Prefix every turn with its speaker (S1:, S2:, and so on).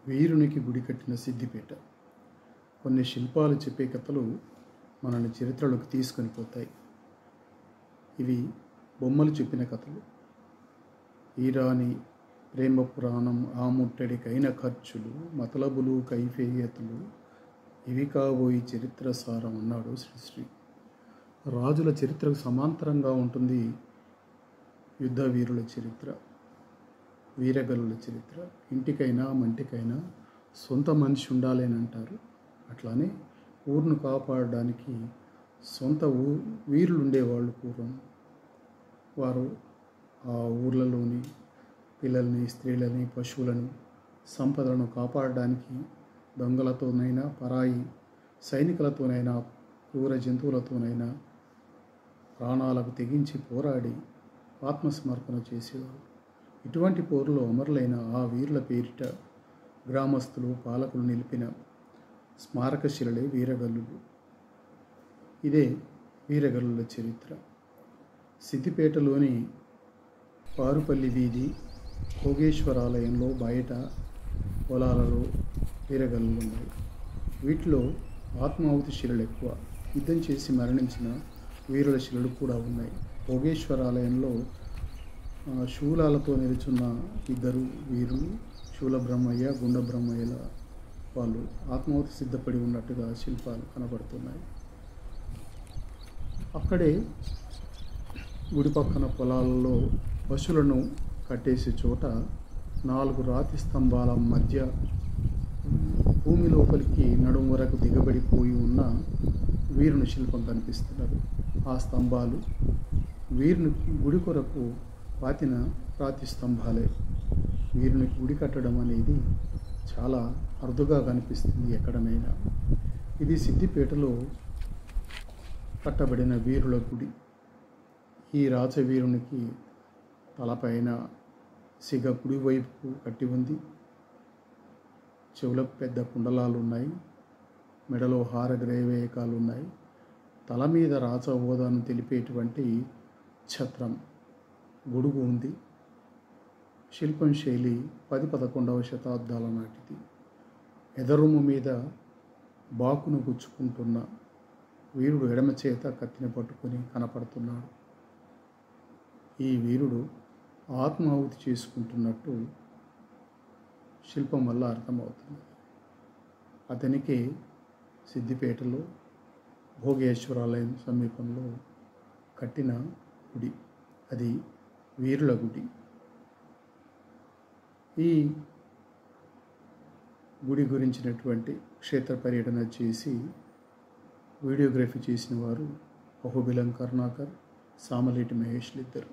S1: వీరునికి గుడి కట్టిన సిద్దిపేట. కొన్ని శిల్పాలు చెప్పే కథలు మనల్ని చరిత్రలోకి తీసుకొని పోతాయి. ఇవి బొమ్మలు చెప్పిన కథలు. ఈరాని ప్రేమ పురాణం, ఆ ముట్టడికైన ఖర్చులు, మతలబులు, కైఫేయతులు ఇవి కాబోయి చరిత్ర సారం అన్నాడు శ్రీశ్రీ. రాజుల చరిత్రకు సమాంతరంగా ఉంటుంది యుద్ధ వీరుల చరిత్ర, వీరగల్లుల చరిత్ర. ఇంటికైనా మంటికైనా సొంత మనిషి ఉండాలని అంటారు. అట్లానే ఊరును కాపాడడానికి సొంత వీరులు ఉండేవాళ్ళు పూర్వం. వారు ఆ ఊర్లలోని పిల్లల్ని, స్త్రీలని, పశువులను, సంపదలను కాపాడడానికి దొంగలతోనైనా, పరాయి సైనికులతోనైనా, క్రూర జంతువులతోనైనా ప్రాణాలకు తెగించి పోరాడి ఆత్మసమర్పణ చేసేవారు. ఇటువంటి పోరులో అమరులైన ఆ వీరుల పేరిట గ్రామస్తులు, పాలకులు నిలిపిన స్మారకశిలలే వీరగల్లులు. ఇదే వీరగల్లుల చరిత్ర. సిద్దిపేటలోని పారుపల్లి వీధి భోగేశ్వరాలయంలో బయట పొలాలలో వీరగల్లులు ఉన్నాయి. వీటిలో ఆత్మాహుతి శిలలు ఎక్కువ. యుద్ధం చేసి మరణించిన వీరుల శిలలు కూడా ఉన్నాయి. భోగేశ్వరాలయంలో శూలాలతో నిలుచున్న ఇద్దరు వీరులు, శూల బ్రహ్మయ్య, గుండ బ్రహ్మయ్యల వాళ్ళు ఆత్మాహుతి సిద్ధపడి ఉన్నట్టుగా శిల్పాలు కనబడుతున్నాయి. అక్కడే గుడి పక్కన పొలాలలో పశువులను కట్టేసే చోట 4 రాతి స్తంభాల మధ్య భూమి లోపలికి నడుము వరకు దిగబడిపోయి ఉన్న వీరుని శిల్పం కనిపిస్తున్నది. ఆ స్తంభాలు వీరుని గుడి కొరకు పాతిన రాతి స్తంభాలే. వీరునికి గుడి కట్టడం అనేది చాలా అరుదుగా కనిపిస్తుంది ఎక్కడనైనా. ఇది సిద్దిపేటలో కట్టబడిన వీరుల గుడి. ఈ రాజవీరునికి తలపైన సిగ కుడి వైపుకు కట్టి ఉంది. చెవులకు పెద్ద కుండలాలు ఉన్నాయి. మెడలో హారగ్రైవేయకాలు ఉన్నాయి. తల మీద రాజ హోదాను తెలిపేటువంటి ఛత్రం, గొడుగు ఉంది. శిల్పం శైలి 10-11వ శతాబ్దాల నాటిది. ఎదరుము మీద బాకును గుచ్చుకుంటున్న వీరుడు ఎడమ చేత కత్తిని పట్టుకొని కనపడుతున్నాడు. ఈ వీరుడు ఆత్మాహుతి చేసుకుంటున్నట్టు శిల్పం వల్ల అర్థమవుతుంది. అతనికే సిద్దిపేటలో భోగేశ్వరాలయం సమీపంలో కట్టిన గుడి. అది వీరుల గుడి. ఈ గుడి గురించినటువంటి క్షేత్ర పర్యటన చేసి వీడియోగ్రఫీ చేసిన వారు బహుబిలం కరుణాకర్, సామలేటి మహేష్లు ఇద్దరు.